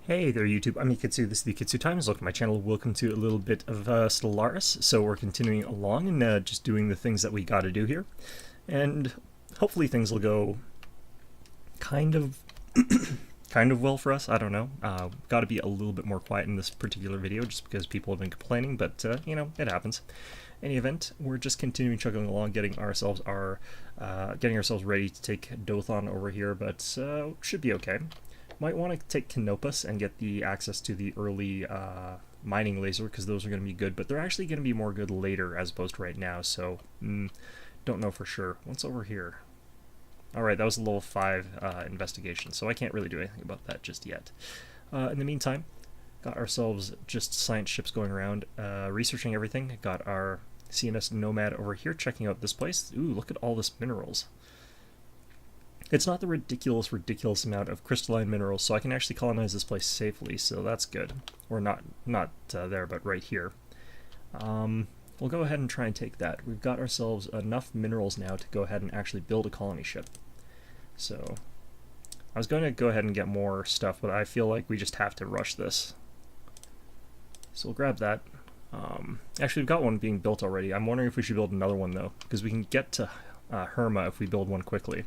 Hey there YouTube, I'm Yukitsu, this is the Yukitsu Times. Welcome to my channel, welcome to a little bit of Stellaris. So we're continuing along and just doing the things that we gotta do here. And hopefully things will go kind of well for us, I don't know. Gotta be a little bit more quiet in this particular video just because people have been complaining, but you know, it happens. In any event, we're just continuing chugging along, getting ourselves ready to take Dothan over here, but should be okay. Might want to take Canopus and get the access to the early mining laser, because those are going to be good, but they're actually going to be more good later as opposed to right now, so don't know for sure. What's over here? Alright, that was a level 5 investigation, so I can't really do anything about that just yet. In the meantime, got ourselves just science ships going around, researching everything. Got our CNS Nomad over here checking out this place. Ooh, look at all this minerals. It's not the ridiculous amount of crystalline minerals, so I can actually colonize this place safely, so that's good. Or not there, but right here. We'll go ahead and try and take that. We've got ourselves enough minerals now to go ahead and actually build a colony ship. So, I was going to go ahead and get more stuff, but I feel like we just have to rush this. So we'll grab that. Actually, we've got one being built already. I'm wondering if we should build another one, though, because we can get to Herma if we build one quickly.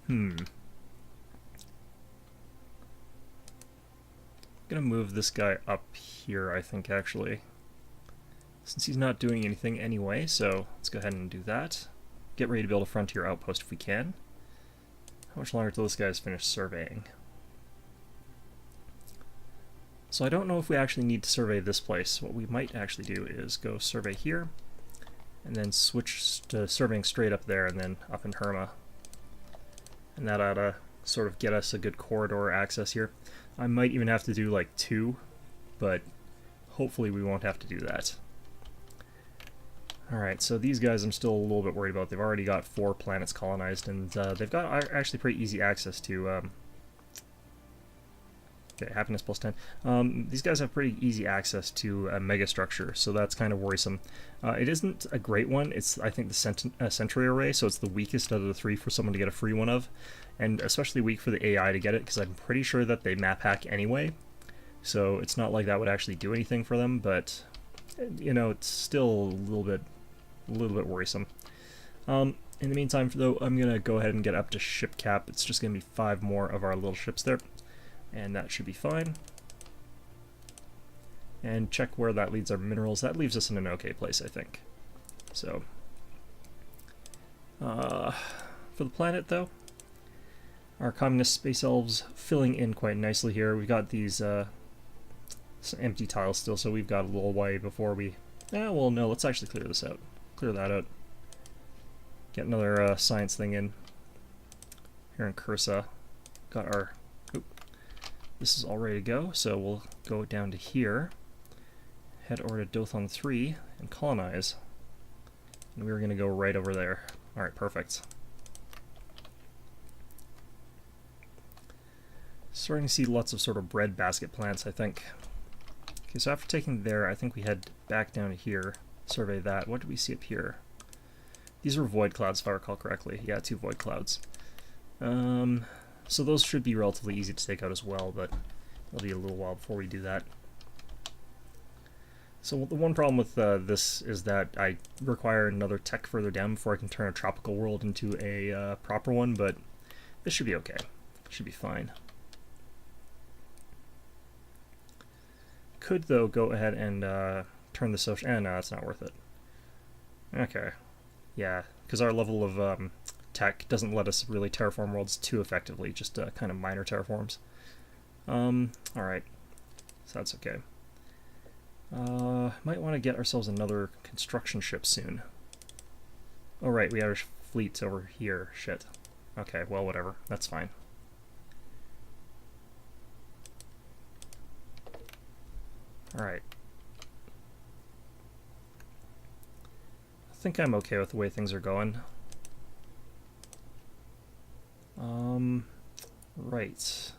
Gonna move this guy up here, I think, actually. Since he's not doing anything anyway, so let's go ahead and do that. Get ready to build a frontier outpost if we can. How much longer till this guy's finished surveying? So I don't know if we actually need to survey this place. What we might actually do is go survey here, and then switch to surveying straight up there, and then up in Herma. And that ought to sort of get us a good corridor access here. I might even have to do like 2, but hopefully we won't have to do that. Alright, so these guys I'm still a little bit worried about. They've already got 4 planets colonized, and they've got actually pretty easy access to... okay, happiness plus 10. These guys have pretty easy access to a megastructure, so that's kind of worrisome. It isn't a great one. It's, I think, the Sentry Array, so it's the weakest out of the 3 for someone to get a free one of, and especially weak for the AI to get it, because I'm pretty sure that they map hack anyway, so it's not like that would actually do anything for them, but, you know, it's still a little bit worrisome. In the meantime, though, I'm going to go ahead and get up to ship cap. It's just going to be 5 more of our little ships there. And that should be fine. And check where that leads our minerals. That leaves us in an okay place, I think. So, for the planet, though, our communist space elves filling in quite nicely here. We've got these empty tiles still, so we've got a little way before we... well, no, let's actually clear this out. Clear that out. Get another science thing in. Here in Cursa. Got our... This is all ready to go, so we'll go down to here, head over to Dothan 3, and colonize. And we're going to go right over there. Alright, perfect. Starting to see lots of sort of breadbasket plants, I think. Okay, so after taking there, I think we head back down to here, survey that. What do we see up here? These are void clouds, if I recall correctly. Yeah, 2 void clouds. So those should be relatively easy to take out as well, but it'll be a little while before we do that. So the one problem with this is that I require another tech further down before I can turn a tropical world into a proper one, but this should be okay. Should be fine. Could, though, go ahead and turn the social... no, that's not worth it. Okay. Yeah, because our level of... tech doesn't let us really terraform worlds too effectively, just kind of minor terraforms. Alright, so that's okay. Might want to get ourselves another construction ship soon. Oh right, we have our fleets over here. Shit. Okay, well whatever, that's fine. Alright. I think I'm okay with the way things are going. Right.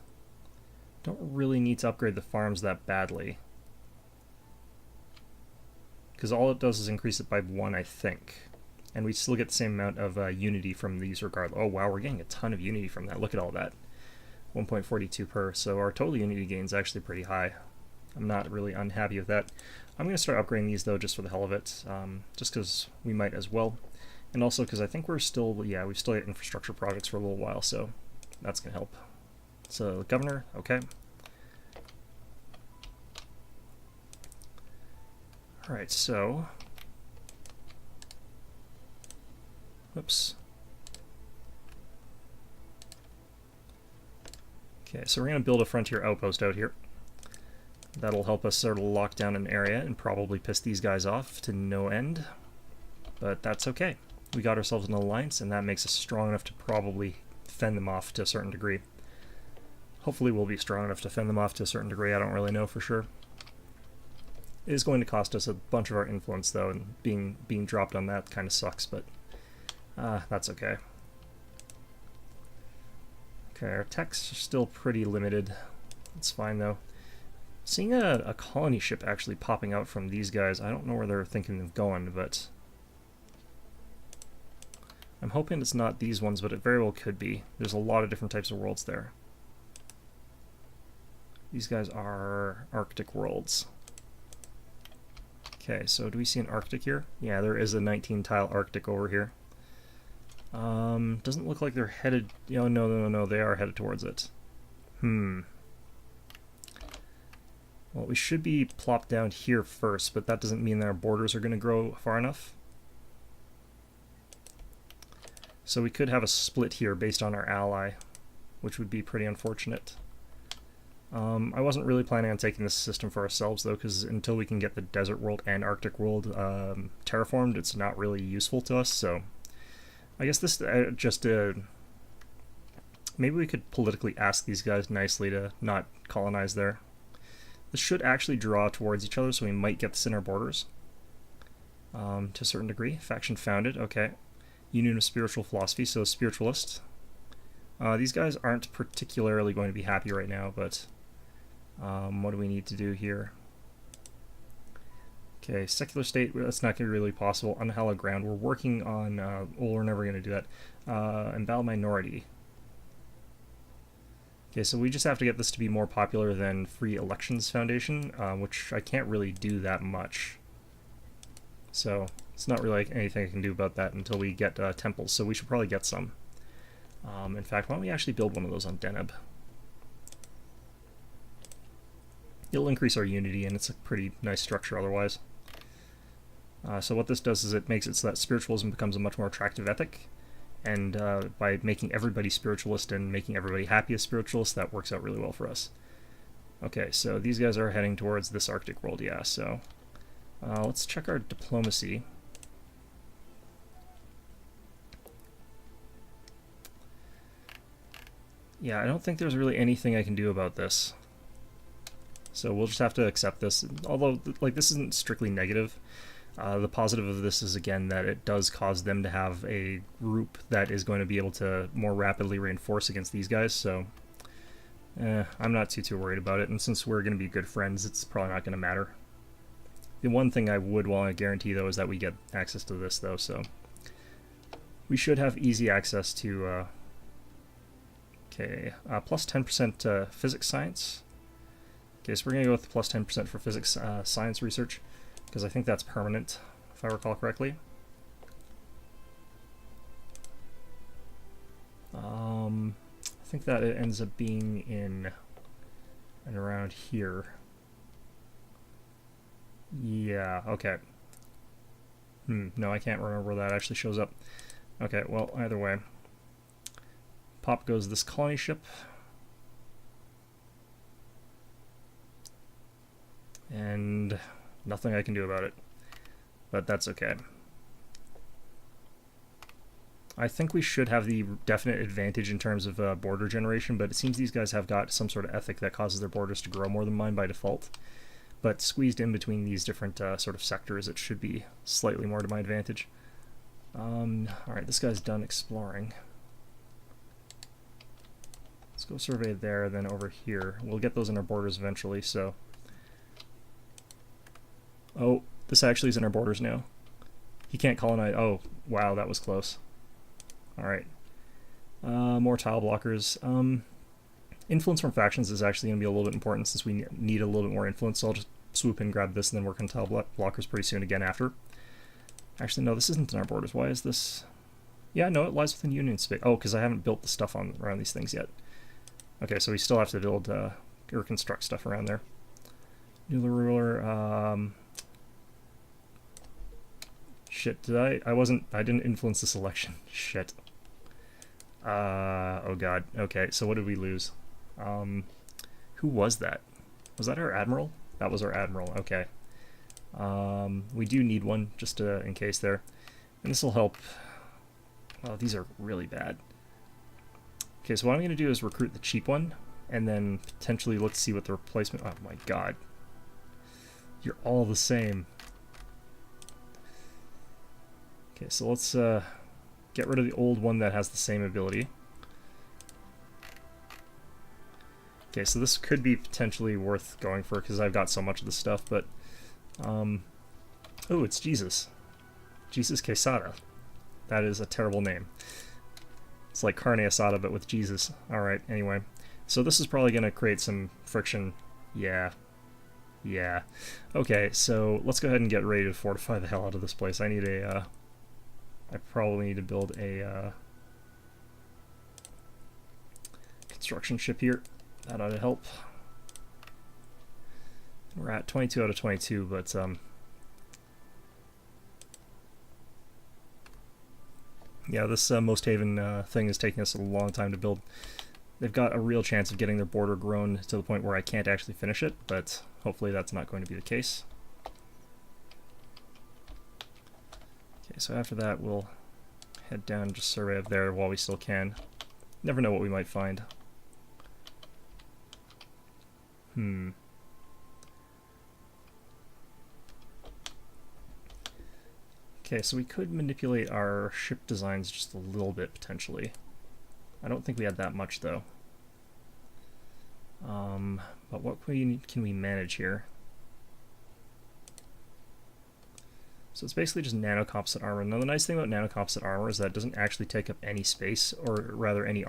Don't really need to upgrade the farms that badly. Because all it does is increase it by 1, I think. And we still get the same amount of unity from these regardless. Oh wow, we're getting a ton of unity from that. Look at all that. 1.42 per, so our total unity gain is actually pretty high. I'm not really unhappy with that. I'm going to start upgrading these though, just for the hell of it, just because we might as well. And also because I think we're still, yeah, we've still got infrastructure projects for a little while, so that's going to help. So, governor, okay. Alright, so... Whoops. Okay, so we're going to build a frontier outpost out here. That'll help us sort of lock down an area and probably piss these guys off to no end. But that's okay. We got ourselves an alliance, and that makes us strong enough to probably fend them off to a certain degree. Hopefully we'll be strong enough to fend them off to a certain degree, I don't really know for sure. It is going to cost us a bunch of our influence though, and being dropped on that kind of sucks, but that's okay. Okay, our techs are still pretty limited. It's fine though. Seeing a colony ship actually popping out from these guys, I don't know where they're thinking of going, but I'm hoping it's not these ones, but it very well could be. There's a lot of different types of worlds there. These guys are Arctic worlds. Okay, so do we see an Arctic here? Yeah, there is a 19-tile Arctic over here. Doesn't look like they're headed... Oh, no, they are headed towards it. Well, we should be plopped down here first, but that doesn't mean that our borders are going to grow far enough. So we could have a split here based on our ally, which would be pretty unfortunate. I wasn't really planning on taking this system for ourselves, though, because until we can get the Desert World and Arctic World terraformed, it's not really useful to us, so... I guess this maybe we could politically ask these guys nicely to not colonize there. This should actually draw towards each other, so we might get this in our borders. To a certain degree. Faction founded, okay. Union of Spiritual Philosophy, so spiritualist. These guys aren't particularly going to be happy right now, but what do we need to do here? Okay, secular state, that's not going to be really possible. Unhallowed ground, we're working on, well, we're never going to do that. Invalid minority. Okay, so we just have to get this to be more popular than Free Elections Foundation, which I can't really do that much. So, it's not really anything I can do about that until we get temples, so we should probably get some. In fact, why don't we actually build one of those on Deneb? It'll increase our unity, and it's a pretty nice structure otherwise. So what this does is it makes it so that spiritualism becomes a much more attractive ethic, and by making everybody spiritualist and making everybody happy as spiritualists, that works out really well for us. Okay, so these guys are heading towards this Arctic world, yeah, so let's check our diplomacy. Yeah, I don't think there's really anything I can do about this. So we'll just have to accept this, although like this isn't strictly negative. The positive of this is, again, that it does cause them to have a group that is going to be able to more rapidly reinforce against these guys, so I'm not too worried about it, and since we're going to be good friends, it's probably not going to matter. The one thing I would want to guarantee, though, is that we get access to this, though, so we should have easy access to, okay, plus 10% physics science. Okay, so we're going to go with plus 10% for physics science research, because I think that's permanent, if I recall correctly. I think that it ends up being in and around here. Yeah, okay. No, I can't remember where that actually shows up. Okay, well, either way. Pop goes this colony ship. And nothing I can do about it, but that's okay. I think we should have the definite advantage in terms of border generation, but it seems these guys have got some sort of ethic that causes their borders to grow more than mine by default. But squeezed in between these different sort of sectors, it should be slightly more to my advantage. Alright, this guy's done exploring. Let's go survey there, then over here. We'll get those in our borders eventually, so... Oh, this actually is in our borders now. He can't colonize. Oh, wow, that was close. Alright. More tile blockers. Influence from factions is actually going to be a little bit important since we need a little bit more influence, so I'll just swoop in, grab this, and then work on tile blockers pretty soon again after. Actually, no, this isn't in our borders. Why is this? Yeah, no, it lies within Union space. Oh, because I haven't built the stuff around these things yet. Okay, so we still have to build or construct stuff around there. New ruler. Shit, did I didn't influence the selection. Shit. Oh god. Okay, so what did we lose? Who was that? Was that our admiral? That was our admiral. Okay. We do need one just in case there, and this will help. Oh, these are really bad. Okay, so what I'm going to do is recruit the cheap one, and then potentially look to see what the replacement... Oh my god. You're all the same. Okay, so let's get rid of the old one that has the same ability. Okay, so this could be potentially worth going for, because I've got so much of the stuff, but... oh, it's Jesus. Jesus Quesada. That is a terrible name. It's like carne asada, but with Jesus. Alright, anyway. So this is probably going to create some friction. Yeah. Yeah. Okay, so let's go ahead and get ready to fortify the hell out of this place. I need a, I probably need to build a, construction ship here. That ought to help. We're at 22 out of 22, but, yeah, this Most Haven thing is taking us a long time to build. They've got a real chance of getting their border grown to the point where I can't actually finish it, but hopefully that's not going to be the case. Okay, so after that we'll head down and just survey up there while we still can. Never know what we might find. Okay, so we could manipulate our ship designs just a little bit, potentially. I don't think we had that much, though. But what can we manage here? So it's basically just nano-composite armor. Now the nice thing about nano-composite armor is that it doesn't actually take up any space, or rather any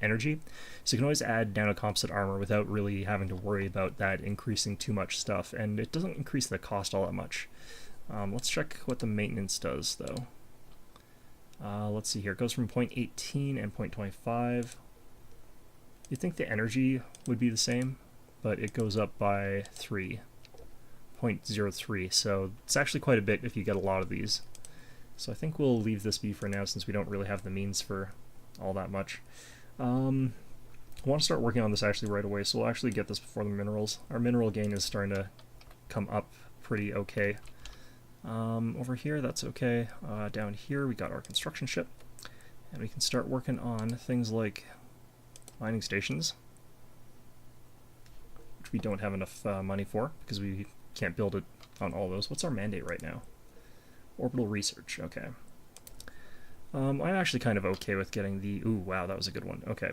energy. So you can always add nano-composite armor without really having to worry about that increasing too much stuff, and it doesn't increase the cost all that much. Let's check what the maintenance does, though. Let's see here. It goes from 0.18 and 0.25. You'd think the energy would be the same, but it goes up by 3.03, so it's actually quite a bit if you get a lot of these. So I think we'll leave this be for now, since we don't really have the means for all that much. I want to start working on this actually right away, so we'll actually get this before the minerals. Our mineral gain is starting to come up pretty okay. Over here, that's okay. Down here, we got our construction ship, and we can start working on things like mining stations, which we don't have enough money for, because we can't build it on all those. What's our mandate right now? Orbital research, okay. I'm actually kind of okay with getting the... Ooh, wow, that was a good one. Okay.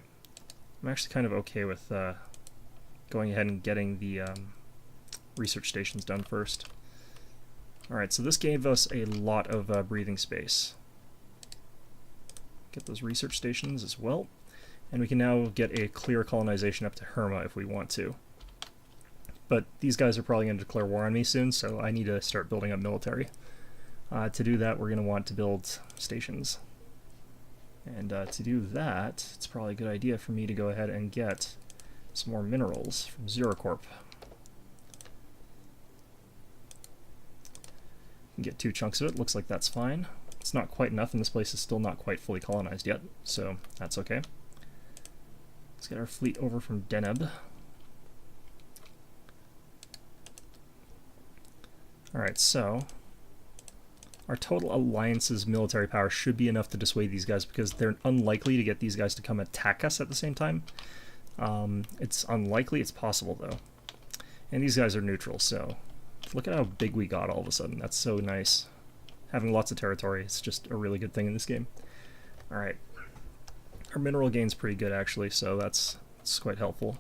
I'm actually kind of okay with going ahead and getting the research stations done first. Alright, so this gave us a lot of breathing space. Get those research stations as well. And we can now get a clear colonization up to Herma if we want to. But these guys are probably going to declare war on me soon, so I need to start building up military. To do that, we're going to want to build stations. And to do that, it's probably a good idea for me to go ahead and get some more minerals from ZeroCorp. Get 2 chunks of it. Looks like that's fine. It's not quite enough, and this place is still not quite fully colonized yet, so that's okay. Let's get our fleet over from Deneb. Alright, so our total alliance's military power should be enough to dissuade these guys, because they're unlikely to get these guys to come attack us at the same time. It's unlikely, it's possible though. And these guys are neutral, so look at how big we got all of a sudden. That's so nice. Having lots of territory, it's just a really good thing in this game. Alright. Our mineral gain's pretty good actually, so that's quite helpful.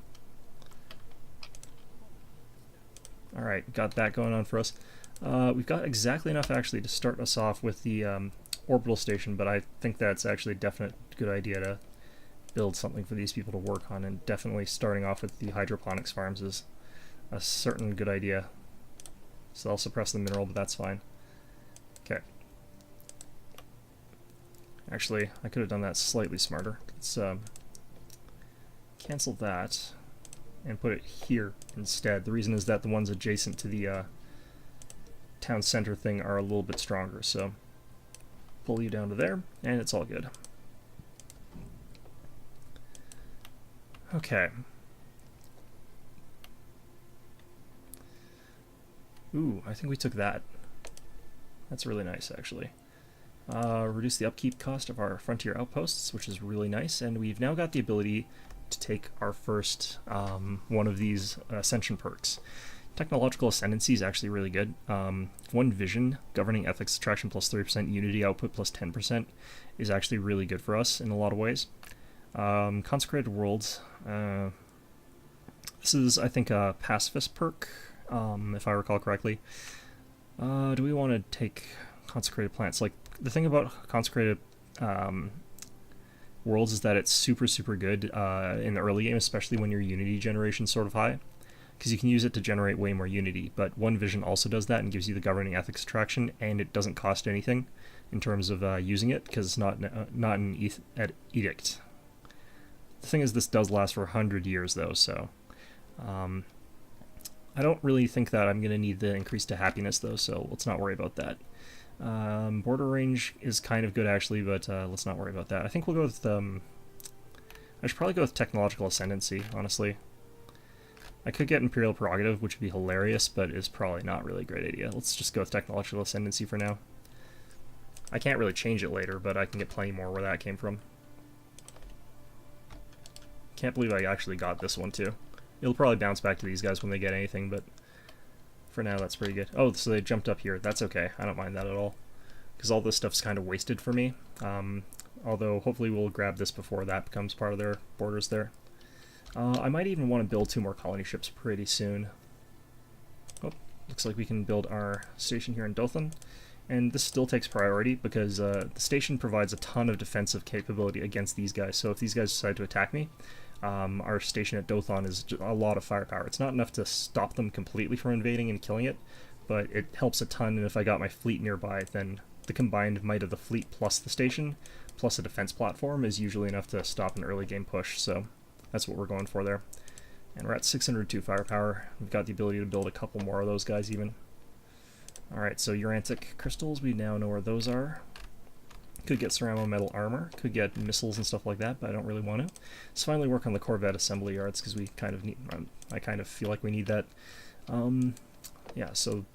Alright, got that going on for us. We've got exactly enough actually to start us off with the orbital station, but I think that's actually a definite good idea to build something for these people to work on, and definitely starting off with the hydroponics farms is a certain good idea. So I'll suppress the mineral, but that's fine. Okay. Actually, I could have done that slightly smarter. Let's cancel that and put it here instead. The reason is that the ones adjacent to the town center thing are a little bit stronger, so pull you down to there, and it's all good. Okay. Ooh, I think we took that. That's really nice, actually. Reduce the upkeep cost of our frontier outposts, which is really nice, and we've now got the ability to take our first one of these ascension perks. Technological Ascendancy is actually really good. One Vision, Governing Ethics Attraction plus 3%, Unity Output plus 10% is actually really good for us in a lot of ways. Consecrated Worlds. This is, I think, a Pacifist perk, if I recall correctly. Do we want to take Consecrated Plants? Like, the thing about Consecrated Worlds is that it's super, super good in the early game, especially when your Unity generation's sort of high, because you can use it to generate way more Unity. But One Vision also does that and gives you the Governing Ethics Attraction, and it doesn't cost anything in terms of using it, because it's not an edict. The thing is, this does last for 100 years, though, so I don't really think that I'm going to need the increase to happiness, though, so let's not worry about that. Border range is kind of good, actually, but let's not worry about that. I think we'll go with, I should probably go with Technological Ascendancy, honestly. I could get Imperial Prerogative, which would be hilarious, but is probably not really a great idea. Let's just go with Technological Ascendancy for now. I can't really change it later, but I can get plenty more where that came from. Can't believe I actually got this one, too. It'll probably bounce back to these guys when they get anything, but for now that's pretty good. Oh, so they jumped up here. That's okay. I don't mind that at all, because all this stuff's kind of wasted for me. Although hopefully we'll grab this before that becomes part of their borders there. I might even want to build 2 more colony ships pretty soon. Oh, looks like we can build our station here in Dothan. And this still takes priority because the station provides a ton of defensive capability against these guys. So if these guys decide to attack me, our station at Dothan is a lot of firepower. It's not enough to stop them completely from invading and killing it, but it helps a ton, and if I got my fleet nearby, then the combined might of the fleet plus the station, plus a defense platform, is usually enough to stop an early game push, so that's what we're going for there. And we're at 602 firepower. We've got the ability to build a couple more of those guys even. Alright, so Urantic crystals, we now know where those are. Could get ceramo metal armor, could get missiles and stuff like that, but I don't really want to. Let's finally work on the Corvette assembly yards, because we kind of need, I kind of feel like we need that. Yeah, so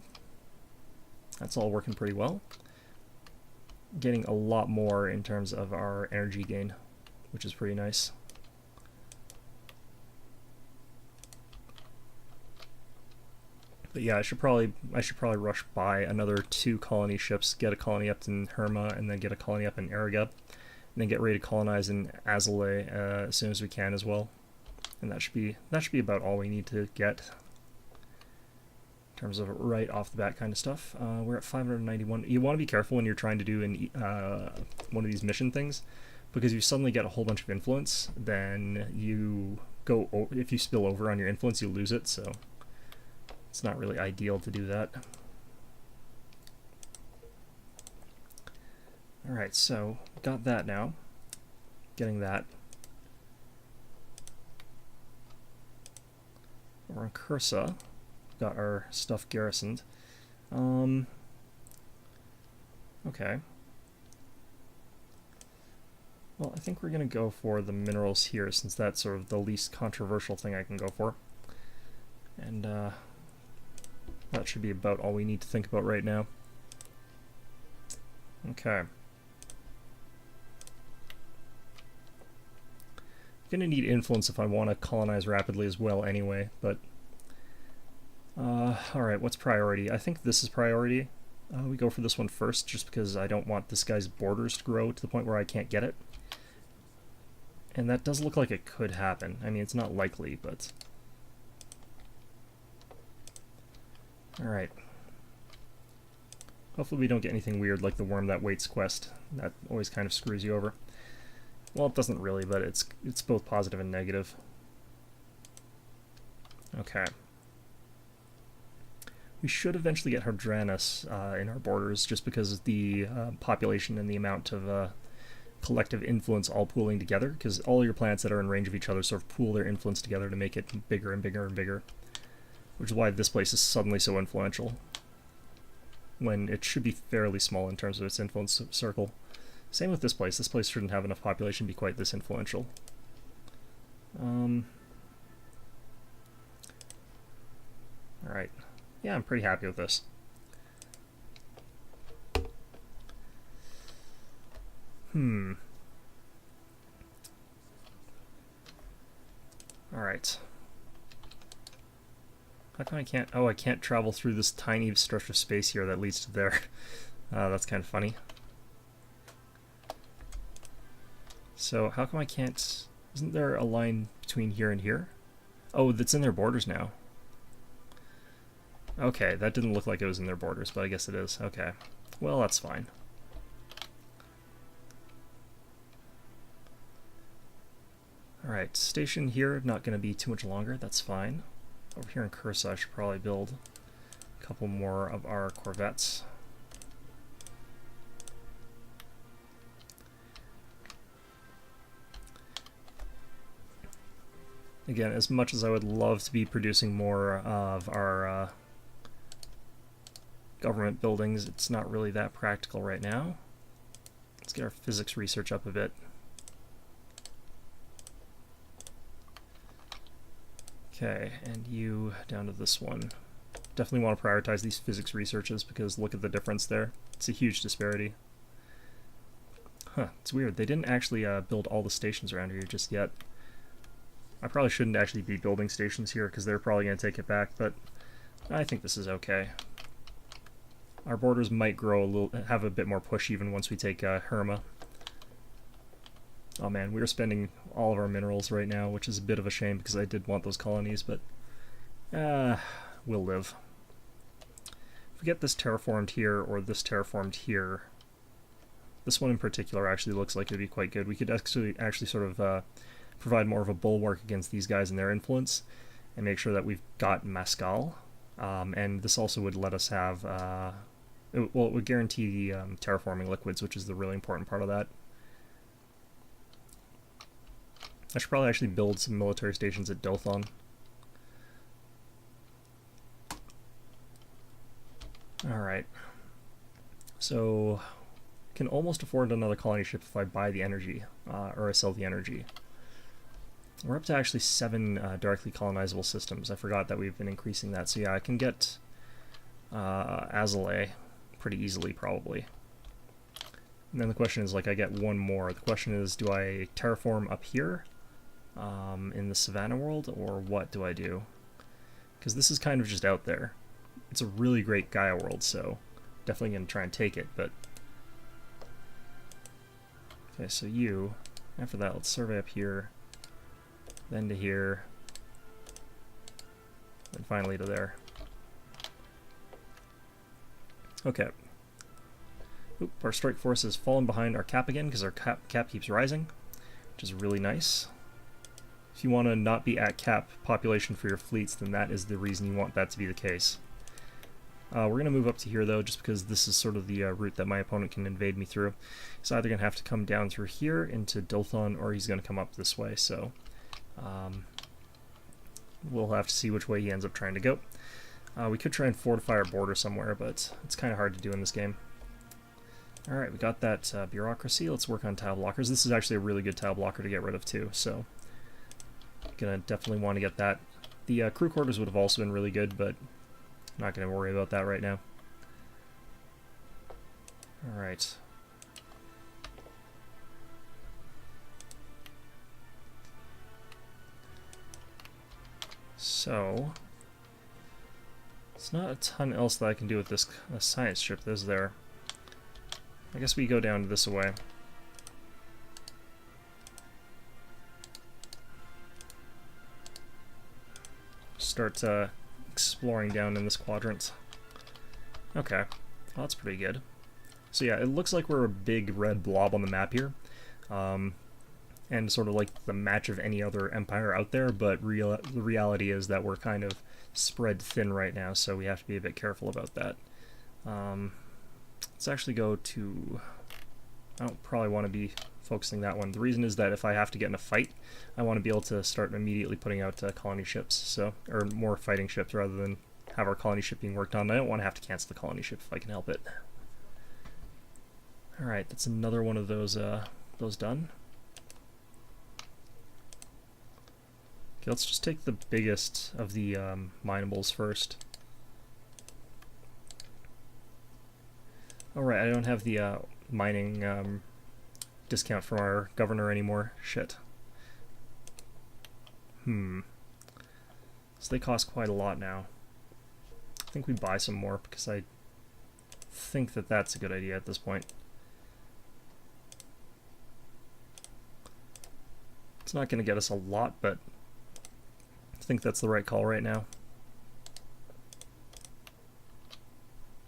that's all working pretty well. Getting a lot more in terms of our energy gain, which is pretty nice. But yeah, I should probably rush by another 2 colony ships, get a colony up in Herma, and then get a colony up in Aragab, and then get ready to colonize in Azalea as soon as we can as well. And that should be about all we need to get in terms of right off the bat kind of stuff. We're at 591. You want to be careful when you're trying to do one of these mission things, because you suddenly get a whole bunch of influence, then you go, if you spill over on your influence, you lose it, so it's not really ideal to do that. Alright, so got that now. Getting that. We're on Cursa. Got our stuff garrisoned. Okay. Well, I think we're going to go for the minerals here, since that's sort of the least controversial thing I can go for. And, that should be about all we need to think about right now. Okay. I'm gonna need influence if I want to colonize rapidly as well anyway, but alright, what's priority? I think this is priority. We go for this one first, just because I don't want this guy's borders to grow to the point where I can't get it. And that does look like it could happen. I mean, it's not likely, but alright. Hopefully we don't get anything weird like the Worm That Waits quest. That always kind of screws you over. Well, it doesn't really, but it's both positive and negative. Okay. We should eventually get Hadranus in our borders, just because the population and the amount of collective influence all pooling together, because all your planets that are in range of each other sort of pool their influence together to make it bigger and bigger and bigger, which is why this place is suddenly so influential, when it should be fairly small in terms of its influence circle. Same with this place. This place shouldn't have enough population to be quite this influential. Alright. Yeah, I'm pretty happy with this. Alright. How come I can't... Oh, I can't travel through this tiny stretch of space here that leads to there. That's kind of funny. So, how come I can't... Isn't there a line between here and here? Oh, that's in their borders now. Okay, that didn't look like it was in their borders, but I guess it is. Okay. Well, that's fine. Alright, station here, not going to be too much longer, that's fine. Over here in Cursa, I should probably build a couple more of our corvettes. Again, as much as I would love to be producing more of our government buildings, it's not really that practical right now. Let's get our physics research up a bit. Okay, and you down to this one. Definitely want to prioritize these physics researches because look at the difference there. It's a huge disparity. Huh, it's weird. They didn't actually build all the stations around here just yet. I probably shouldn't actually be building stations here because they're probably going to take it back, but I think this is okay. Our borders might grow a little, have a bit more push even once we take Herma. Oh man, we're spending all of our minerals right now, which is a bit of a shame because I did want those colonies, but we'll live. If we get this terraformed here or this terraformed here, this one in particular actually looks like it'd be quite good. We could actually sort of provide more of a bulwark against these guys and their influence, and make sure that we've got Mescal. And this also would let us have, it would guarantee the terraforming liquids, which is the really important part of that. I should probably actually build some military stations at Dothon. Alright. So, can almost afford another colony ship if I buy the energy, or I sell the energy. We're up to actually 7 directly colonizable systems. I forgot that we've been increasing that. So yeah, I can get Azalea pretty easily, probably. And then the question is, like, I get one more. The question is, do I terraform up here in the Savannah world, or what do I do? Because this is kind of just out there. It's a really great Gaia world, so definitely going to try and take it, but... Okay, so you, after that, let's survey up here, then to here, and finally to there. Okay. Oop, our strike force has fallen behind our cap again because our cap keeps rising, which is really nice. If you want to not be at cap population for your fleets, then that is the reason you want that to be the case. We're going to move up to here, though, just because this is sort of the route that my opponent can invade me through. He's either going to have to come down through here into Dothon, or he's going to come up this way, so we'll have to see which way he ends up trying to go. We could try and fortify our border somewhere, but it's kind of hard to do in this game. Alright, we got that bureaucracy. Let's work on tile blockers. This is actually a really good tile blocker to get rid of, too, so gonna definitely want to get that. The crew quarters would have also been really good, but I'm not going to worry about that right now. Alright. So, it's not a ton else that I can do with this science ship, is there? I guess we go down this way. Start exploring down in this quadrant. Okay, well, that's pretty good. So yeah, it looks like we're a big red blob on the map here. and sort of like the match of any other empire out there, but the reality is that we're kind of spread thin right now, so we have to be a bit careful about that. Let's actually go to... I don't probably want to be focusing that one. The reason is that if I have to get in a fight, I want to be able to start immediately putting out colony ships, so, or more fighting ships rather than have our colony ship being worked on. I don't want to have to cancel the colony ship if I can help it. Alright, that's another one of those done. Okay, let's just take the biggest of the minables first. Alright, I don't have the mining discount from our governor anymore. Shit. So they cost quite a lot now. I think we buy some more because I think that that's a good idea at this point. It's not going to get us a lot, but I think that's the right call right now.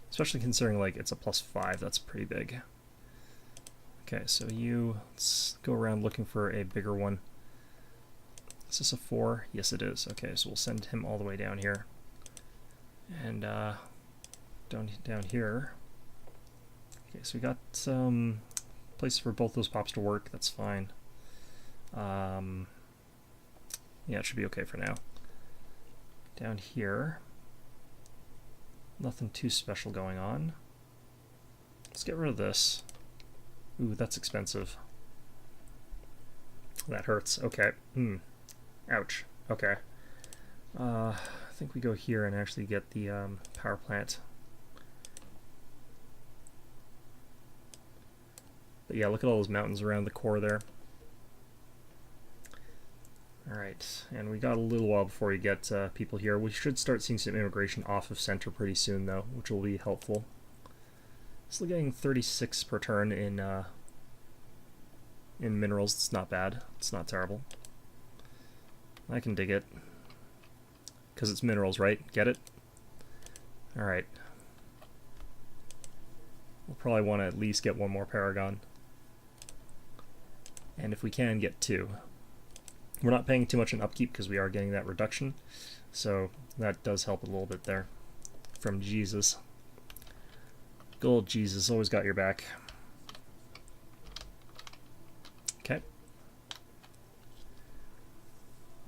Especially considering, like, it's a +5, that's pretty big. Okay, so let's go around looking for a bigger one. Is this a 4? Yes, it is. Okay, so we'll send him all the way down here. And down here. Okay, so we got some places for both those pops to work. That's fine. Yeah, it should be okay for now. Down here, nothing too special going on. Let's get rid of this. Ooh, that's expensive. That hurts. Okay. Ouch. Okay. I think we go here and actually get the power plant. But yeah, look at all those mountains around the core there. Alright, and we got a little while before we get people here. We should start seeing some immigration off of center pretty soon, though, which will be helpful. Still getting 36 per turn in minerals. It's not bad. It's not terrible. I can dig it. Because it's minerals, right? Get it? Alright. We'll probably want to at least get one more Paragon. And if we can, get 2. We're not paying too much in upkeep because we are getting that reduction, so that does help a little bit there. From Jesus. Good old Jesus, always got your back. Okay.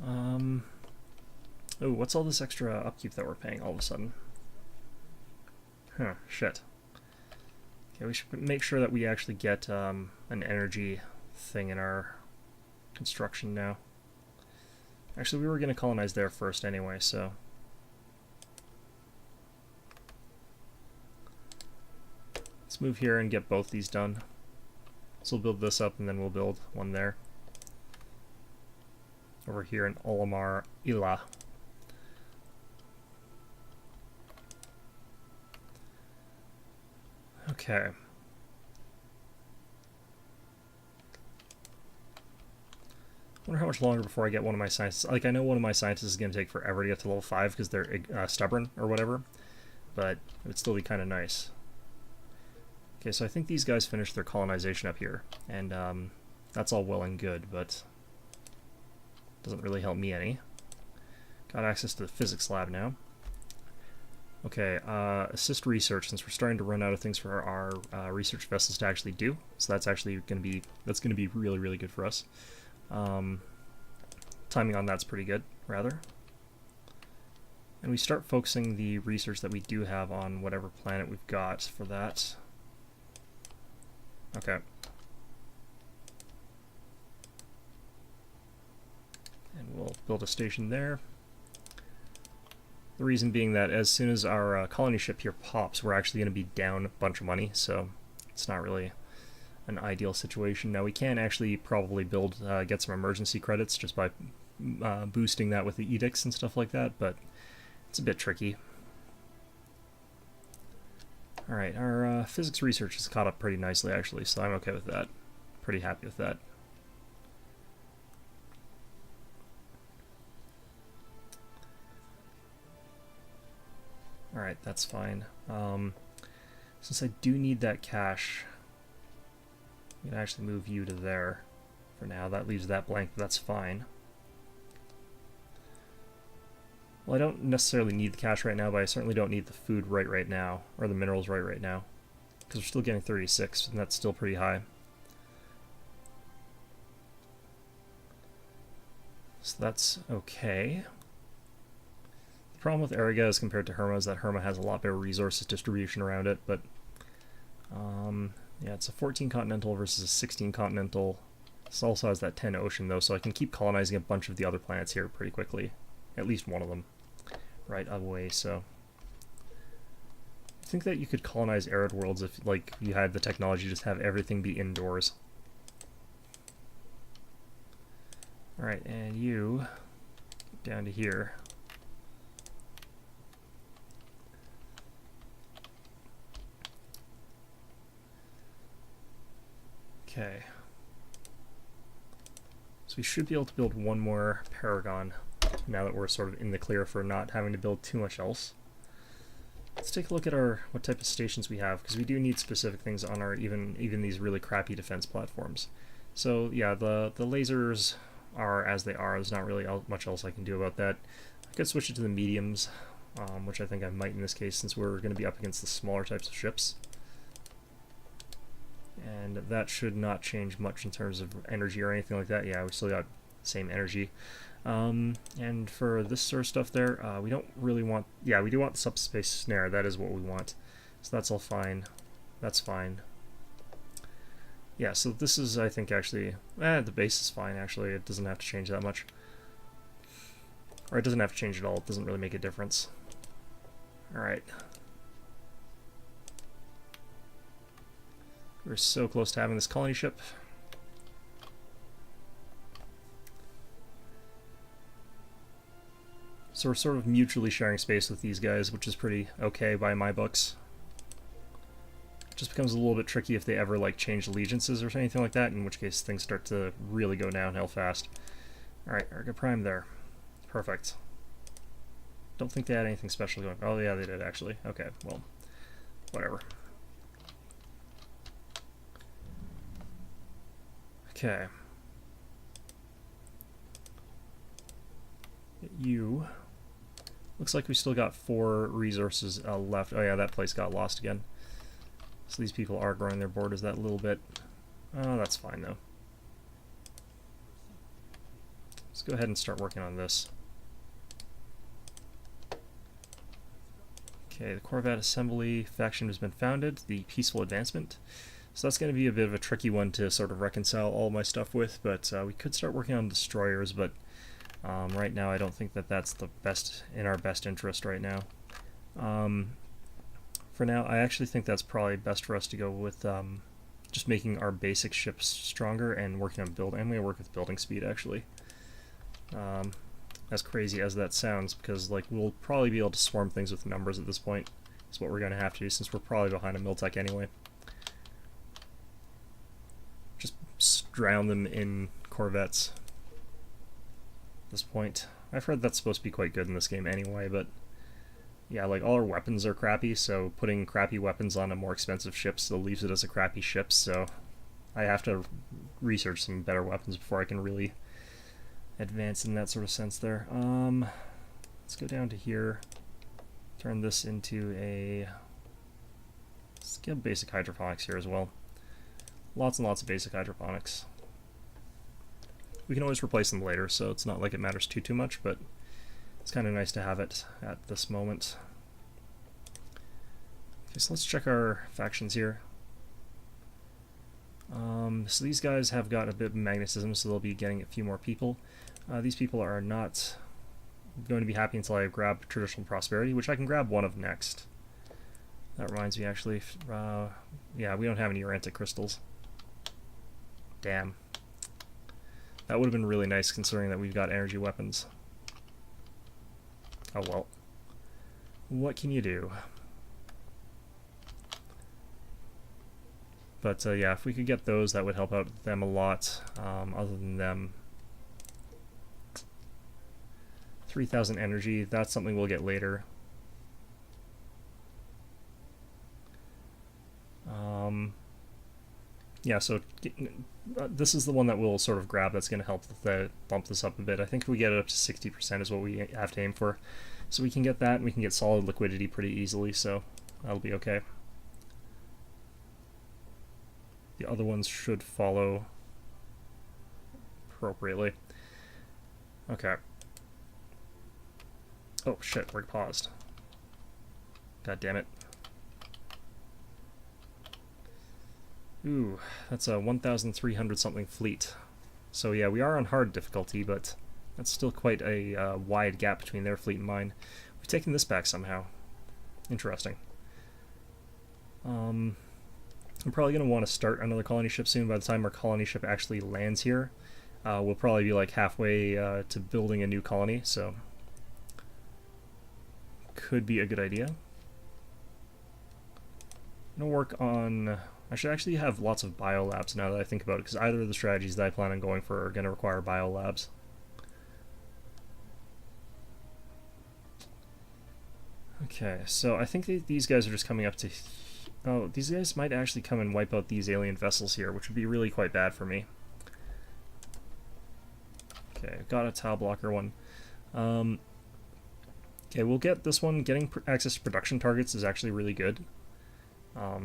Oh, what's all this extra upkeep that we're paying all of a sudden? Huh, shit. Okay, we should make sure that we actually get an energy thing in our construction now. Actually, we were going to colonize there first anyway, so... Let's move here and get both these done. So we'll build this up and then we'll build one there. Over here in Olimar Ila. Okay. I wonder how much longer before I get one of my scientists. Like, I know one of my scientists is going to take forever to get to level 5 because they're stubborn or whatever, but it would still be kind of nice. Okay, so I think these guys finished their colonization up here, and that's all well and good, but doesn't really help me any. Got access to the physics lab now. Okay, assist research, since we're starting to run out of things for our research vessels to actually do, so that's actually going to be really, really good for us. Timing on that's pretty good, rather. And we start focusing the research that we do have on whatever planet we've got for that. Okay. And we'll build a station there. The reason being that as soon as our colony ship here pops, we're actually going to be down a bunch of money, so it's not really an ideal situation. Now we can actually probably build, get some emergency credits just by boosting that with the edicts and stuff like that, but it's a bit tricky. Alright, our physics research is caught up pretty nicely actually, so I'm okay with that. Pretty happy with that. Alright, that's fine. Since I do need that cash, I'm going to actually move you to there For now, that leaves that blank, but that's fine. Well, I don't necessarily need the cash right now, but I certainly don't need the food right now, or the minerals right now, because we're still getting 36, and that's still pretty high. So that's okay. The problem with Eriga as compared to Herma is that Herma has a lot better resources distribution around it, but yeah, it's a 14 continental versus a 16 continental. This also has that 10 ocean though, so I can keep colonizing a bunch of the other planets here pretty quickly. At least one of them right away, so I think that you could colonize arid worlds if like you had the technology to just have everything be indoors. Alright, and you down to here. Okay. So we should be able to build one more Paragon now that we're sort of in the clear for not having to build too much else. Let's take a look at what type of stations we have, because we do need specific things on our even these really crappy defense platforms. So yeah, the lasers are as they are. There's not really much else I can do about that. I could switch it to the mediums, which I think I might in this case since we're going to be up against the smaller types of ships. And that should not change much in terms of energy or anything like that. Yeah, we still got the same energy. And for this sort of stuff there, we don't really want... Yeah, we do want the subspace snare. That is what we want. So that's all fine. That's fine. Yeah, so this is, I think, actually... the base is fine, actually. It doesn't have to change that much. Or it doesn't have to change at all. It doesn't really make a difference. Alright. We're so close to having this colony ship. So we're sort of mutually sharing space with these guys, which is pretty okay by my books. It just becomes a little bit tricky if they ever like change allegiances or anything like that, in which case things start to really go downhill fast. Alright, Erga Prime there. Perfect. Don't think they had anything special going. Oh yeah, they did actually. Okay, well, whatever. Okay. You. Looks like we still got 4 resources left. Oh yeah, that place got lost again. So these people are growing their borders that little bit. Oh, that's fine though. Let's go ahead and start working on this. Okay, the Corvette Assembly faction has been founded, the Peaceful Advancement. So that's going to be a bit of a tricky one to sort of reconcile all my stuff with, but we could start working on destroyers, but right now I don't think that that's the best in our best interest right now. For now, I actually think that's probably best for us to go with just making our basic ships stronger and working on build. I'm going to work with building speed actually. As crazy as that sounds, because like we'll probably be able to swarm things with numbers at this point. Is what we're going to have to do since we're probably behind a Miltech anyway. Just drown them in corvettes at this point. I've heard that's supposed to be quite good in this game anyway, but yeah, like all our weapons are crappy, so putting crappy weapons on a more expensive ship still leaves it as a crappy ship, so I have to research some better weapons before I can really advance in that sort of sense there. Let's go down to here, turn this into a... Let's get basic hydroponics here as well. Lots and lots of basic hydroponics. We can always replace them later, so it's not like it matters too much, but it's kind of nice to have it at this moment. Okay, so let's check our factions here. So these guys have got a bit of magnetism, so they'll be getting a few more people. These people are not going to be happy until I grab traditional prosperity, which I can grab one of next. That reminds me, actually, yeah, we don't have any urantic crystals. Damn. That would have been really nice considering that we've got energy weapons. Oh well. What can you do? But yeah, if we could get those, that would help out them a lot. Other than them, 3,000 energy, that's something we'll get later. yeah, so this is the one that we'll sort of grab that's going to help bump this up a bit. I think if we get it up to 60% is what we have to aim for. So we can get that, and we can get solid liquidity pretty easily, so that'll be okay. The other ones should follow appropriately. Okay. Oh shit, we're paused. God damn it. Ooh, that's a 1,300 something fleet. So yeah, we are on hard difficulty, but that's still quite a wide gap between their fleet and mine. We've taken this back somehow. Interesting. I'm probably going to want to start another colony ship soon. By the time our colony ship actually lands here, we'll probably be like halfway to building a new colony, so could be a good idea. I'm going to work on... I should actually have lots of biolabs now that I think about it, because either of the strategies that I plan on going for are going to require biolabs. Okay, so I think these guys are just coming up to... Oh, these guys might actually come and wipe out these alien vessels here, which would be really quite bad for me. Okay, got a tile blocker one. Okay, we'll get this one. Getting access to production targets is actually really good.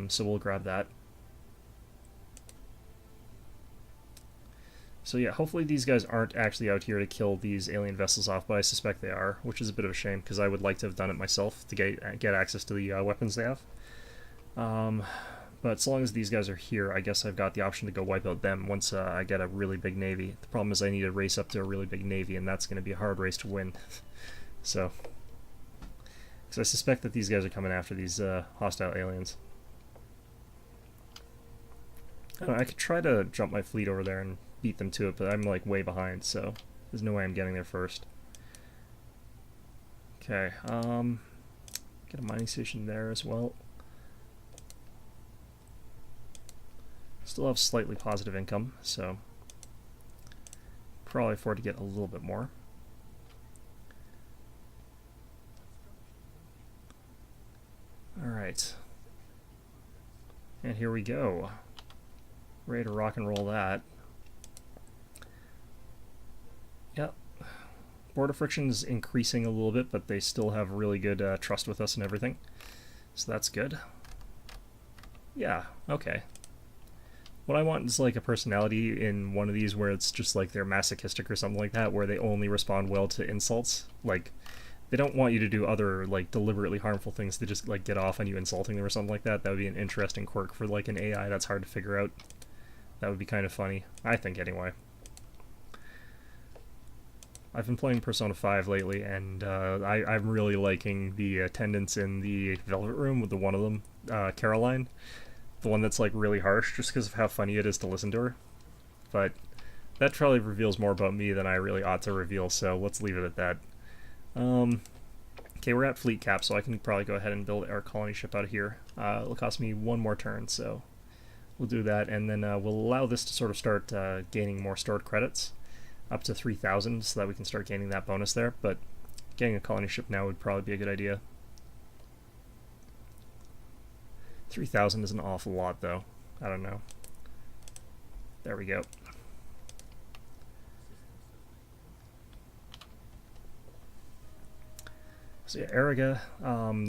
So we'll grab that. So yeah, hopefully these guys aren't actually out here to kill these alien vessels off, but I suspect they are, which is a bit of a shame, because I would like to have done it myself to get access to the weapons they have. But so long as these guys are here, I guess I've got the option to go wipe out them once I get a really big navy. The problem is I need to race up to a really big navy, and that's going to be a hard race to win. So I suspect that these guys are coming after these hostile aliens. I don't know, I could try to jump my fleet over there and beat them to it, but I'm like way behind, so there's no way I'm getting there first. Okay, get a mining station there as well. Still have slightly positive income, so probably afford to get a little bit more. Alright. And here we go. Ready to rock and roll that. Yep. Border friction is increasing a little bit, but they still have really good trust with us and everything. So that's good. Yeah, okay. What I want is like a personality in one of these where it's just like they're masochistic or something like that, where they only respond well to insults. Like, they don't want you to do other like deliberately harmful things to just like get off on you insulting them or something like that. That would be an interesting quirk for like an AI that's hard to figure out. That would be kind of funny, I think anyway. I've been playing Persona 5 lately, and I'm really liking the attendants in the Velvet Room with the one of them, Caroline. The one that's like really harsh, just because of how funny it is to listen to her. But that probably reveals more about me than I really ought to reveal, so let's leave it at that. Okay, we're at fleet cap, so I can probably go ahead and build our colony ship out of here. It'll cost me one more turn, so we'll do that, and then we'll allow this to sort of start gaining more stored credits, up to 3,000, so that we can start gaining that bonus there, but getting a colony ship now would probably be a good idea. 3,000 is an awful lot, though. I don't know. There we go. So yeah, Eriga,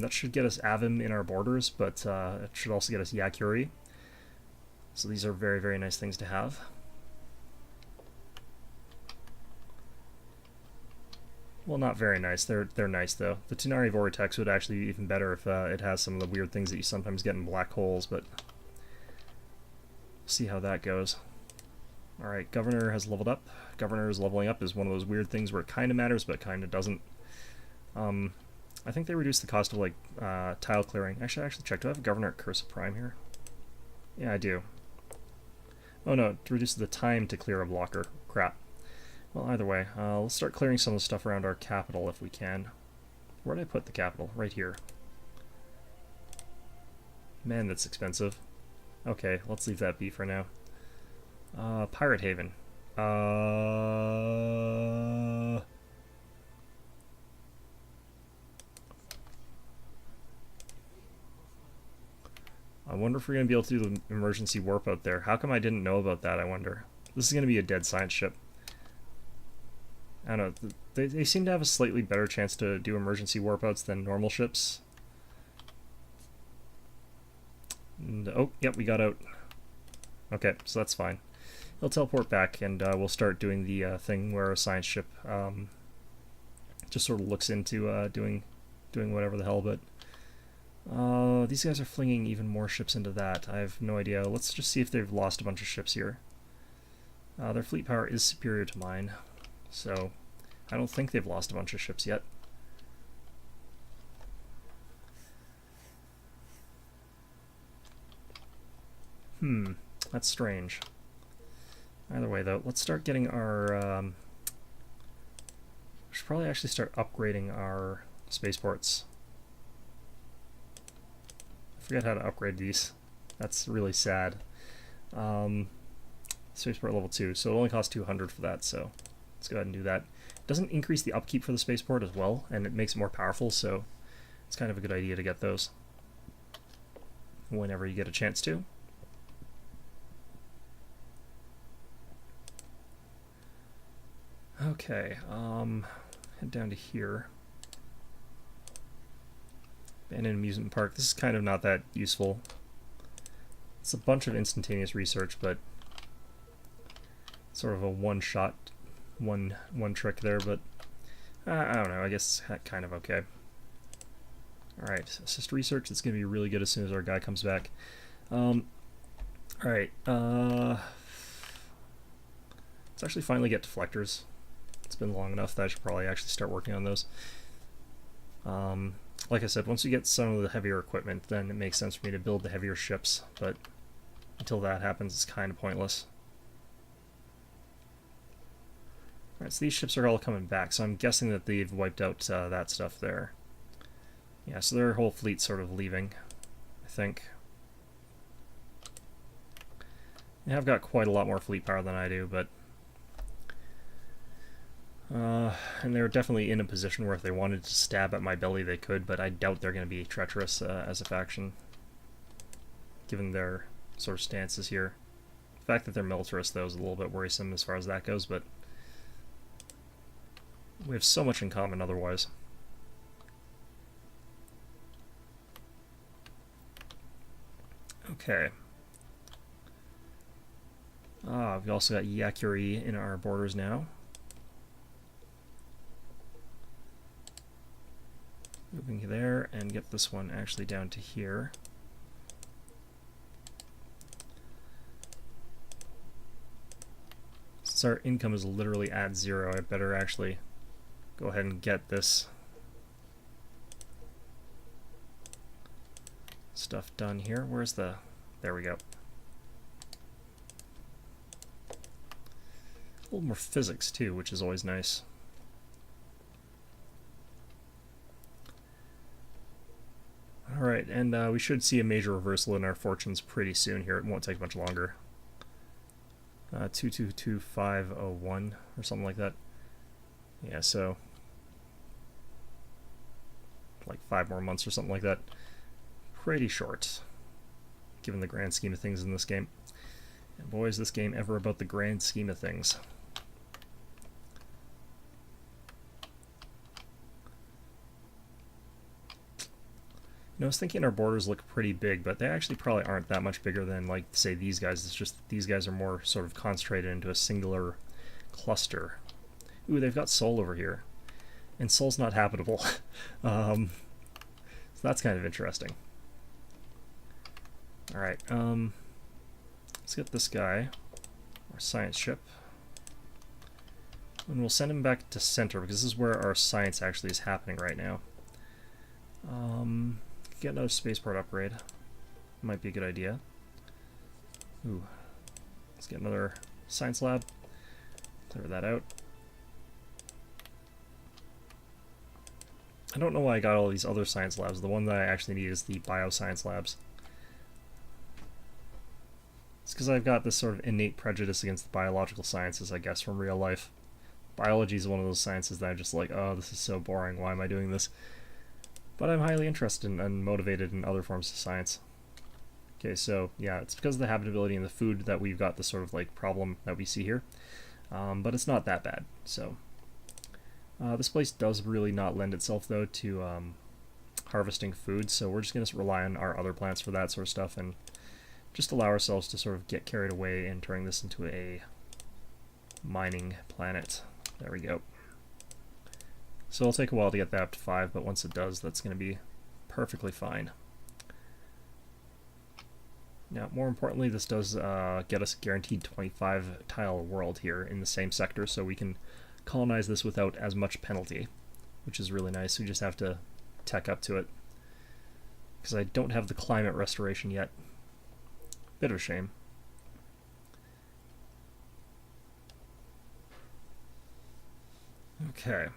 that should get us Avim in our borders, but it should also get us Yakuri. So these are very, very nice things to have. Well, not very nice. They're nice, though. The Tunari Vortex would actually be even better if it has some of the weird things that you sometimes get in black holes, but we'll see how that goes. Alright, Governor has leveled up. Governor's leveling up is one of those weird things where it kind of matters, but kind of doesn't. I think they reduced the cost of, like, tile clearing. Actually, I actually checked. Do I have a Governor at Curse of Prime here? Yeah, I do. Oh no, it reduces the time to clear a blocker. Crap. Well, either way, let's start clearing some of the stuff around our capital if we can. Where did I put the capital? Right here. Man, that's expensive. Okay, let's leave that be for now. Pirate Haven. I wonder if we're going to be able to do the emergency warp out there. How come I didn't know about that, I wonder? This is going to be a dead science ship. I don't know. They seem to have a slightly better chance to do emergency warp outs than normal ships. And, oh, yep, we got out. Okay, so that's fine. He'll teleport back, and we'll start doing the thing where a science ship just sort of looks into doing whatever the hell, but these guys are flinging even more ships into that. I have no idea. Let's just see if they've lost a bunch of ships here. Their fleet power is superior to mine, so I don't think they've lost a bunch of ships yet. That's strange. Either way, though, let's start getting our... we should probably actually start upgrading our spaceports. I forget how to upgrade these. That's really sad. Spaceport level 2, so it only costs 200 for that, so let's go ahead and do that. It doesn't increase the upkeep for the spaceport as well, and it makes it more powerful, so it's kind of a good idea to get those whenever you get a chance to. Okay, head down to here. Abandoned amusement park. This is kind of not that useful. It's a bunch of instantaneous research, but sort of a one-shot, one trick there, but I don't know, I guess kind of okay. Alright, assist research. It's going to be really good as soon as our guy comes back. Alright, let's actually finally get deflectors. It's been long enough that I should probably actually start working on those. Like I said, once you get some of the heavier equipment, then it makes sense for me to build the heavier ships, but until that happens, it's kind of pointless. Alright, so these ships are all coming back, so I'm guessing that they've wiped out that stuff there. Yeah, so their whole fleet's sort of leaving, I think. They have got quite a lot more fleet power than I do, but... and they're definitely in a position where if they wanted to stab at my belly they could, but I doubt they're going to be treacherous as a faction, given their sort of stances here. The fact that they're militarist, though, is a little bit worrisome as far as that goes, but we have so much in common otherwise. Okay. We've also got Yakuri in our borders now. Moving there, and get this one actually down to here. Since our income is literally at 0, I better actually go ahead and get this stuff done here. Where's the... there we go. A little more physics too, which is always nice. Alright, and we should see a major reversal in our fortunes pretty soon here. It won't take much longer. 222501 or something like that. Yeah, so like 5 more months or something like that. Pretty short, given the grand scheme of things in this game. And boy, is this game ever about the grand scheme of things. You know, I was thinking our borders look pretty big, but they actually probably aren't that much bigger than, like, say, these guys. It's just these guys are more sort of concentrated into a singular cluster. Ooh, they've got Sol over here. And Sol's not habitable. So that's kind of interesting. Alright, let's get this guy, our science ship. And we'll send him back to center, because this is where our science actually is happening right now. Get another spaceport upgrade. Might be a good idea. Ooh. Let's get another science lab. Clear that out. I don't know why I got all these other science labs. The one that I actually need is the bioscience labs. It's because I've got this sort of innate prejudice against the biological sciences, I guess, from real life. Biology is one of those sciences that I'm just like, oh, this is so boring, why am I doing this? But I'm highly interested and motivated in other forms of science. Okay, so yeah, it's because of the habitability and the food that we've got this sort of like problem that we see here. But it's not that bad. So this place does really not lend itself though to harvesting food, so we're just going to rely on our other plants for that sort of stuff and just allow ourselves to sort of get carried away and turning this into a mining planet. There we go. So it'll take a while to get that up to 5, but once it does, that's going to be perfectly fine. Now, more importantly, this does get us guaranteed 25 tile world here in the same sector, so we can colonize this without as much penalty, which is really nice. We just have to tech up to it, because I don't have the climate restoration yet. Bit of a shame. Okay.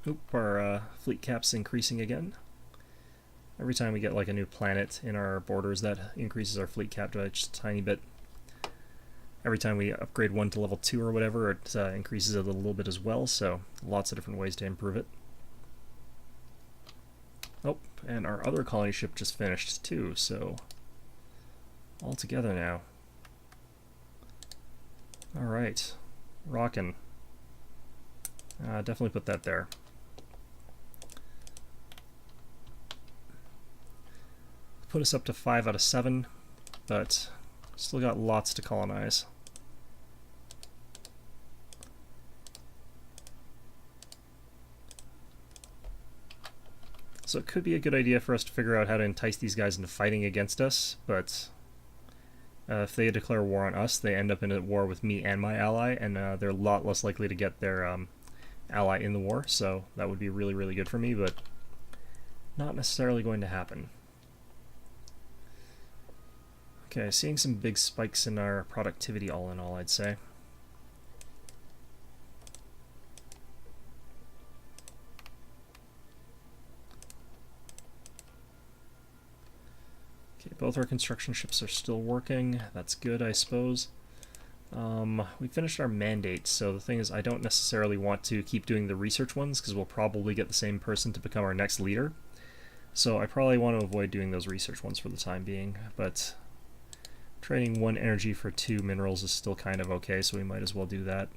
Oop, our fleet cap's increasing again. Every time we get like a new planet in our borders, that increases our fleet cap to just a tiny bit. Every time we upgrade one to level 2 or whatever, it increases it a little bit as well, so lots of different ways to improve it. Oh, and our other colony ship just finished too, so all together now. Alright, rockin'. Definitely put that there. Put us up to 5 out of 7, but still got lots to colonize. So it could be a good idea for us to figure out how to entice these guys into fighting against us, but if they declare war on us, they end up in a war with me and my ally, and they're a lot less likely to get their ally in the war, so that would be really, really good for me, but not necessarily going to happen. Okay, seeing some big spikes in our productivity all in all, I'd say. Okay, both our construction ships are still working. That's good, I suppose. We finished our mandate, so the thing is I don't necessarily want to keep doing the research ones because we'll probably get the same person to become our next leader. So I probably want to avoid doing those research ones for the time being, but trading 1 energy for 2 minerals is still kind of okay, so we might as well do that.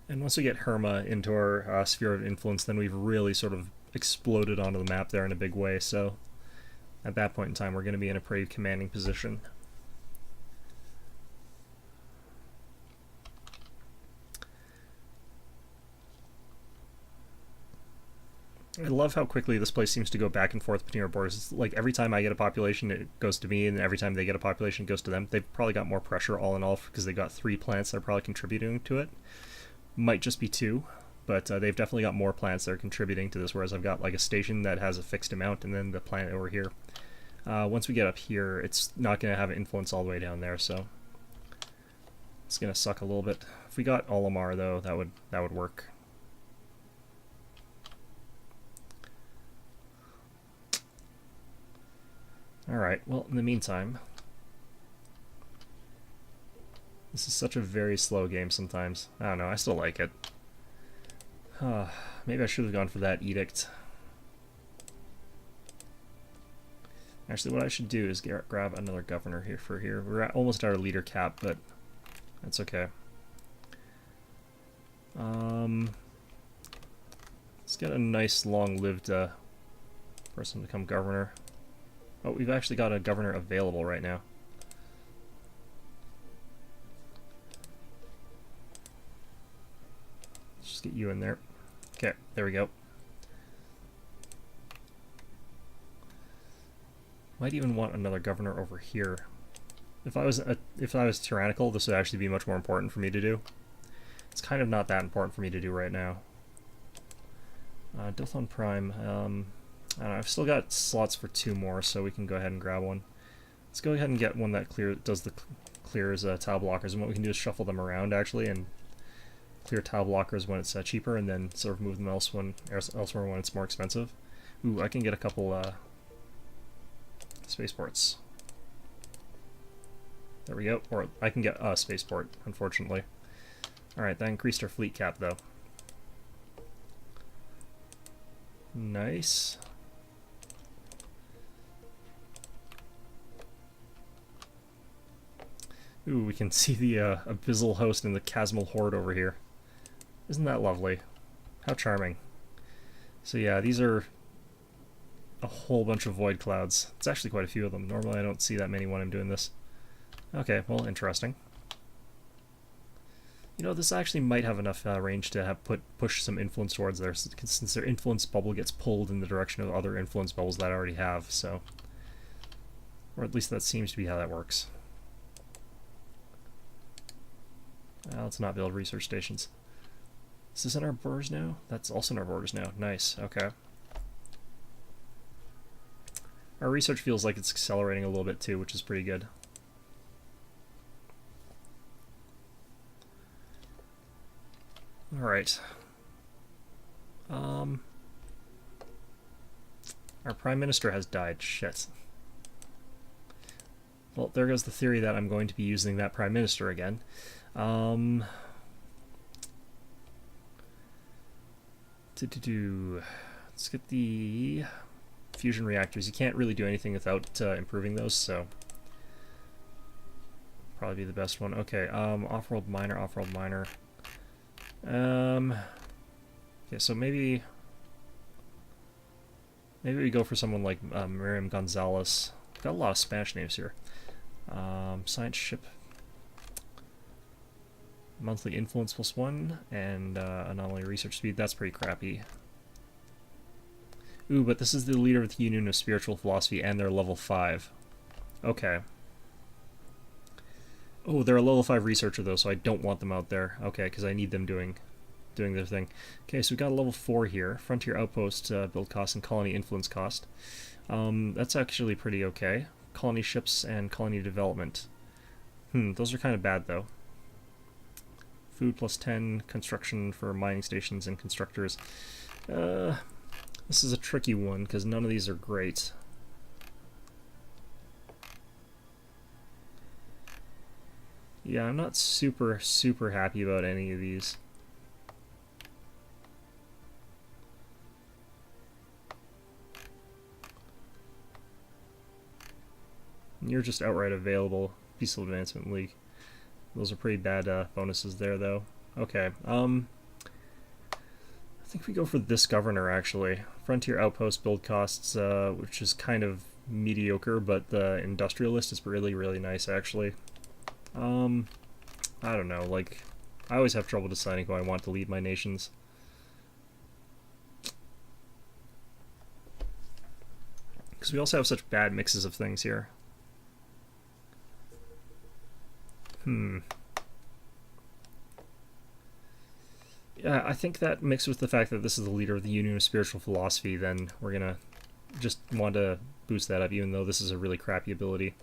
And once we get Herma into our sphere of influence, then we've really sort of exploded onto the map there in a big way, so at that point in time we're going to be in a pretty commanding position. I love how quickly this place seems to go back and forth between our borders. It's like every time I get a population, it goes to me, and every time they get a population, it goes to them. They've probably got more pressure all in all because they got 3 plants that are probably contributing to it. Might just be 2, but they've definitely got more plants that are contributing to this, whereas I've got like a station that has a fixed amount, and then the planet over here. Once we get up here, it's not going to have an influence all the way down there, so it's going to suck a little bit. If we got Olimar, though, that would work. Alright, well, in the meantime, this is such a very slow game sometimes. I don't know, I still like it. Maybe I should have gone for that edict. Actually, what I should do is grab another governor here for here. We're almost at our leader cap, but that's okay. Let's get a nice long-lived person to become governor. Oh, we've actually got a governor available right now. Let's just get you in there. Okay, there we go. Might even want another governor over here. If I was tyrannical, this would actually be much more important for me to do. It's kind of not that important for me to do right now. Dilthon Prime. I don't know, I've still got slots for 2 more, so we can go ahead and grab one. Let's go ahead and get one that clears tile blockers, and what we can do is shuffle them around actually and clear tile blockers when it's cheaper, and then sort of move them elsewhere when it's more expensive. Ooh, I can get a couple spaceports. There we go. Or I can get a spaceport, unfortunately. Alright, that increased our fleet cap though. Nice. Ooh, we can see the abyssal host and the chasmal horde over here. Isn't that lovely? How charming. So yeah, these are a whole bunch of void clouds. It's actually quite a few of them. Normally I don't see that many when I'm doing this. Okay, well, interesting. You know, this actually might have enough range to have push some influence towards there, since their influence bubble gets pulled in the direction of other influence bubbles that I already have, so... Or at least that seems to be how that works. Let's not build research stations. Is this in our borders now? That's also in our borders now. Nice, okay. Our research feels like it's accelerating a little bit too, which is pretty good. Alright. Our Prime Minister has died. Shit. Well, there goes the theory that I'm going to be using that Prime Minister again. Let's get the fusion reactors. You can't really do anything without improving those, so probably be the best one. Okay, off-world miner, off-world miner. Okay, so maybe we go for someone like Miriam Gonzalez. Got a lot of Spanish names here. Science ship. Monthly influence +1 and anomaly research speed. That's pretty crappy. Ooh, but this is the leader of the Union of Spiritual Philosophy and they're level 5. Okay. Oh, they're a level 5 researcher though, so I don't want them out there. Okay, because I need them doing their thing. Okay, so we got a level 4 here. Frontier Outpost build cost and colony influence cost. That's actually pretty okay. Colony ships and colony development. Those are kind of bad though. Food +10, construction for mining stations and constructors. This is a tricky one because none of these are great. Yeah, I'm not super happy about any of these. You're just outright available. Peaceful Advancement League. Those are pretty bad bonuses there, though. Okay, I think we go for this governor, actually. Frontier Outpost build costs, which is kind of mediocre, but the Industrialist is really nice, actually. I don't know, like, I always have trouble deciding who I want to lead my nations. Because we also have such bad mixes of things here. Yeah, I think that mixed with the fact that this is the leader of the Union of Spiritual Philosophy, then we're gonna just want to boost that up, even though this is a really crappy ability.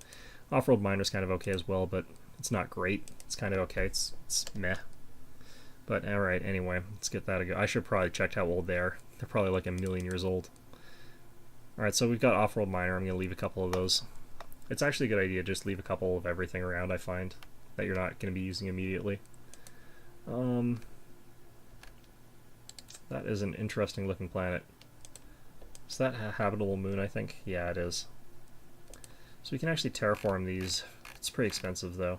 Off-World Miner's kind of okay as well, but it's not great. It's kind of okay. It's meh. But alright, anyway, let's get that a go. I should probably check how old they are. They're probably like 1,000,000 years old. Alright, so we've got Off-World Miner. I'm going to leave a couple of those. It's actually a good idea to just leave a couple of everything around, I find, that you're not going to be using immediately. That is an interesting looking planet. Is that a habitable moon, I think? Yeah, it is. So we can actually terraform these. It's pretty expensive, though.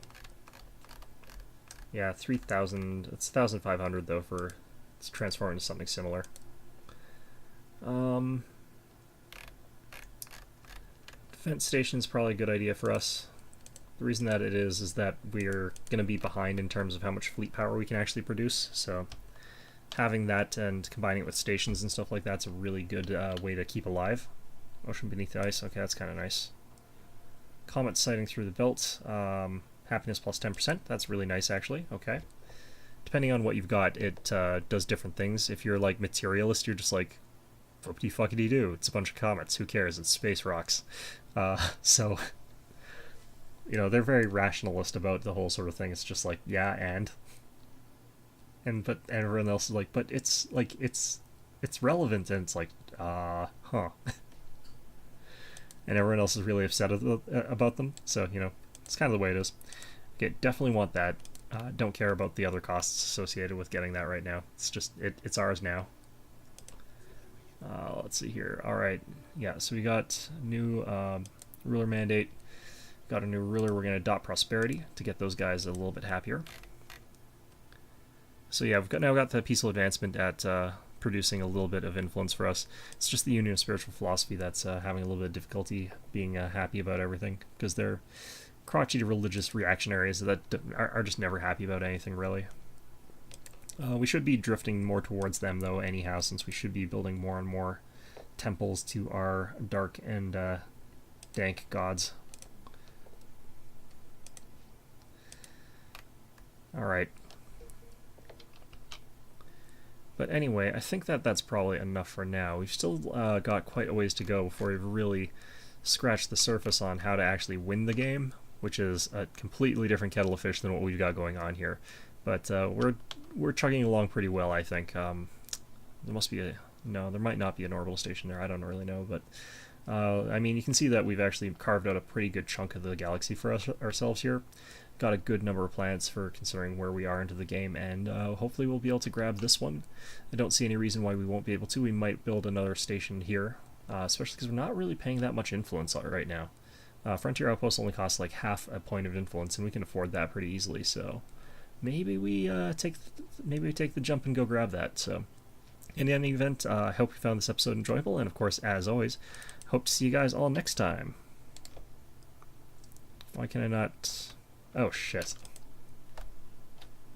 Yeah, 3,000. It's 1,500, though, for to transform into something similar. Defense station is probably a good idea for us. The reason that it is that we're going to be behind in terms of how much fleet power we can actually produce, so having that and combining it with stations and stuff like that's a really good way to keep alive. Ocean beneath the ice, okay, that's kind of nice. Comet sighting through the belt, happiness +10%, that's really nice actually, okay. Depending on what you've got, it does different things. If you're like materialist, you're just like, whoop-de-fuckity-doo, it's a bunch of comets, who cares, it's space rocks. So, you know, they're very rationalist about the whole sort of thing. It's just like, yeah, but everyone else is like, but it's like, it's relevant, and it's like, huh. And everyone else is really upset about them, so, you know, it's kind of the way it is. Okay, definitely want that. Don't care about the other costs associated with getting that right now. It's just, it's ours now. Let's see here. Alright, yeah, so we got new ruler mandate. got a new ruler. We're going to adopt prosperity to get those guys a little bit happier. So yeah, now got the peaceful advancement at producing a little bit of influence for us. It's just the Union of Spiritual Philosophy that's having a little bit of difficulty being happy about everything, because they're crotchety religious reactionaries that are just never happy about anything, really. We should be drifting more towards them, though, anyhow, since we should be building more and more temples to our dark and dank gods. Alright. But anyway, I think that's probably enough for now. We've still got quite a ways to go before we've really scratched the surface on how to actually win the game, which is a completely different kettle of fish than what we've got going on here. But we're chugging along pretty well, I think. There must be there might not be an orbital station there. I don't really know, but I mean, you can see that we've actually carved out a pretty good chunk of the galaxy for ourselves here. Got a good number of planets for considering where we are into the game, and hopefully we'll be able to grab this one. I don't see any reason why we won't be able to. We might build another station here, especially because we're not really paying that much influence right now. Frontier outposts only cost like half a point of influence, and we can afford that pretty easily. So maybe we take the jump and go grab that. So in any event, I hope you found this episode enjoyable, and of course, as always, hope to see you guys all next time. Why can I not? Oh shit.